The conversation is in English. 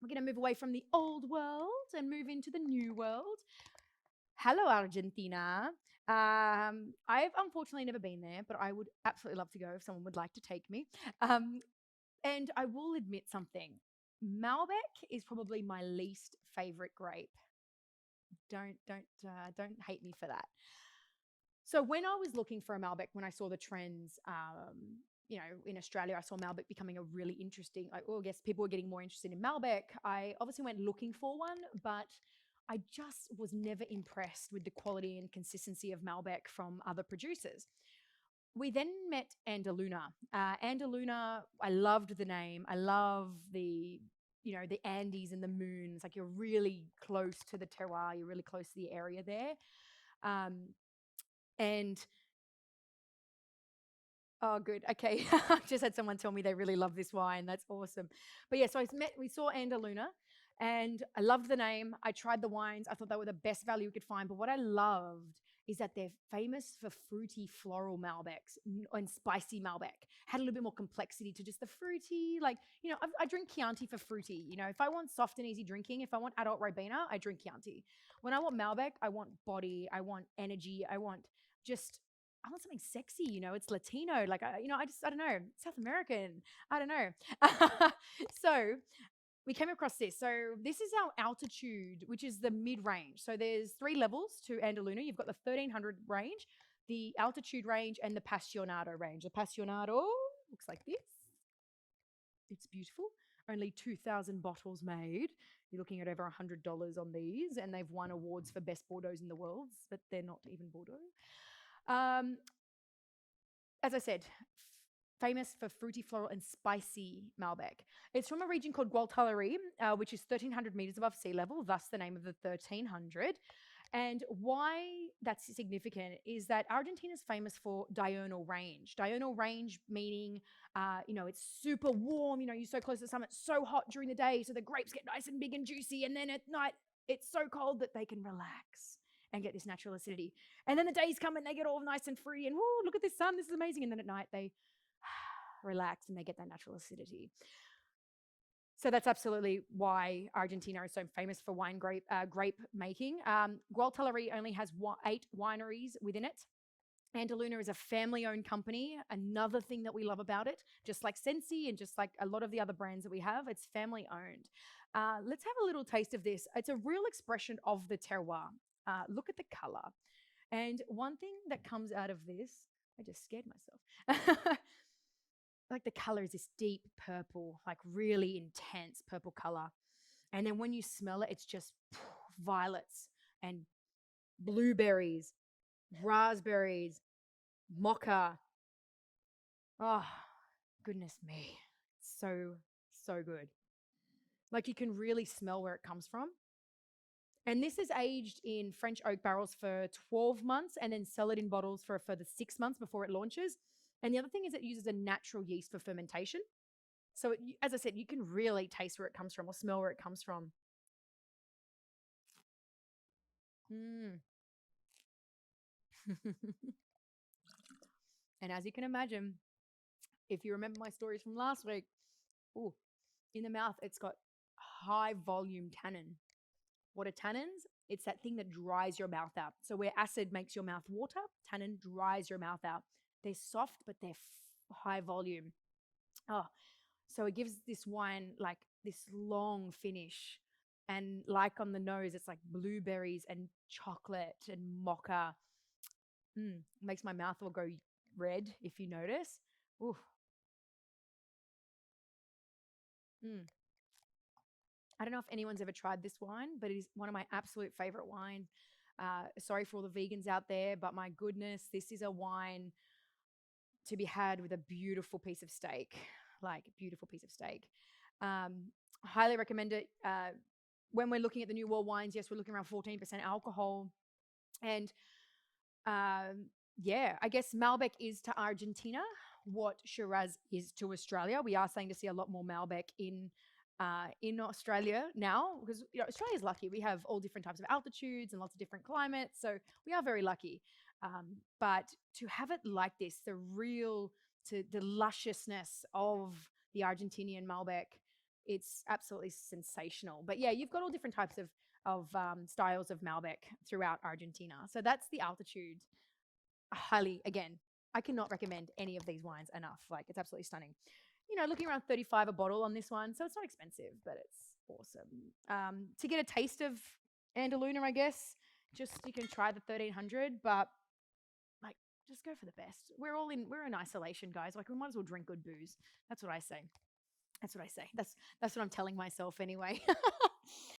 We're going to move away from the old world and move into the new world. Hello, Argentina. I've unfortunately never been there, but I would absolutely love to go if someone would like to take me. Um, and I will admit something. Malbec is probably my least favorite grape. Don't hate me for that. So when I was looking for a Malbec, when I saw the trends, in Australia, I saw Malbec becoming a really interesting. I guess people were getting more interested in Malbec. I obviously went looking for one, but I just was never impressed with the quality and consistency of Malbec from other producers. We then met Andeluna. Andeluna, I loved the name. I love the Andes and the moons. Like you're really close to the terroir. You're really close to the area there. Um, and oh, good. Okay. I just had someone tell me they really love this wine. That's awesome. But yeah, so we saw Andaluna and I loved the name. I tried the wines. I thought they were the best value we could find. But what I loved is that they're famous for fruity floral Malbecs and spicy Malbec. Had a little bit more complexity to just the fruity. Like, I drink Chianti for fruity. If I want soft and easy drinking, if I want adult Ribena, I drink Chianti. When I want Malbec, I want body, I want energy, I want something sexy, it's Latino. Like, I don't know, South American. I don't know. So we came across this. So this is our altitude, which is the mid range. So there's 3 levels to Andaluna. You've got the 1300 range, the altitude range, and the Passionado range. The Passionado looks like this. It's beautiful. Only 2,000 bottles made. You're looking at over $100 on these, and they've won awards for best Bordeaux in the world, but they're not even Bordeaux. As I said, famous for fruity, floral, and spicy Malbec. It's from a region called Gualtalerí, which is 1,300 meters above sea level, thus the name of the 1,300. And why that's significant is that Argentina is famous for diurnal range. Diurnal range meaning, it's super warm. You're so close to the sun, it's so hot during the day, so the grapes get nice and big and juicy. And then at night, it's so cold that they can relax and get this natural acidity. And then the days come and they get all nice and free and, whoa, look at this sun, this is amazing. And then at night they relax and they get that natural acidity. So that's absolutely why Argentina is so famous for grape making. Gualtalerí only has 8 wineries within it. Andaluna is a family-owned company. Another thing that we love about it, just like Sensi and just like a lot of the other brands that we have, it's family-owned. Let's have a little taste of this. It's a real expression of the terroir. Look at the color. And one thing that comes out of this, I just scared myself. Like the color is this deep purple, like really intense purple color. And then when you smell it, it's just violets and blueberries, raspberries, mocha. Oh, goodness me. So, so good. Like you can really smell where it comes from. And this is aged in French oak barrels for 12 months and then sell it in bottles for a further 6 months before it launches. And the other thing is it uses a natural yeast for fermentation. So, as I said, you can really taste where it comes from or smell where it comes from. And as you can imagine, if you remember my stories from last week, in the mouth, it's got high volume tannin. What are tannins? It's that thing that dries your mouth out. So where acid makes your mouth water, tannin dries your mouth out. They're soft, but they're high volume. Oh, so it gives this wine like this long finish. And like on the nose, it's like blueberries and chocolate and mocha. Makes my mouth all go red, if you notice. Ooh. I don't know if anyone's ever tried this wine, but it is one of my absolute favorite wine. Sorry for all the vegans out there, but my goodness, this is a wine to be had with a beautiful piece of steak, like beautiful piece of steak. Highly recommend it. When we're looking at the New World wines, yes, we're looking around 14% alcohol. And I guess Malbec is to Argentina what Shiraz is to Australia. We are starting to see a lot more Malbec in Australia now because Australia's lucky. We have all different types of altitudes and lots of different climates. So we are very lucky. But to have it like this, the lusciousness of the Argentinian Malbec It's absolutely sensational. But yeah, you've got all different types of styles of Malbec throughout Argentina. So that's the Altitude. Highly, again, I cannot recommend any of these wines enough. Like, it's absolutely stunning. Looking around 35 a bottle on this one, so it's not expensive, but it's awesome. To get a taste of Andeluna, I guess, just you can try the 1300, but like, just go for the best. We're in isolation, guys. Like, we might as well drink good booze. That's what I say. That's what I say. That's what I'm telling myself anyway.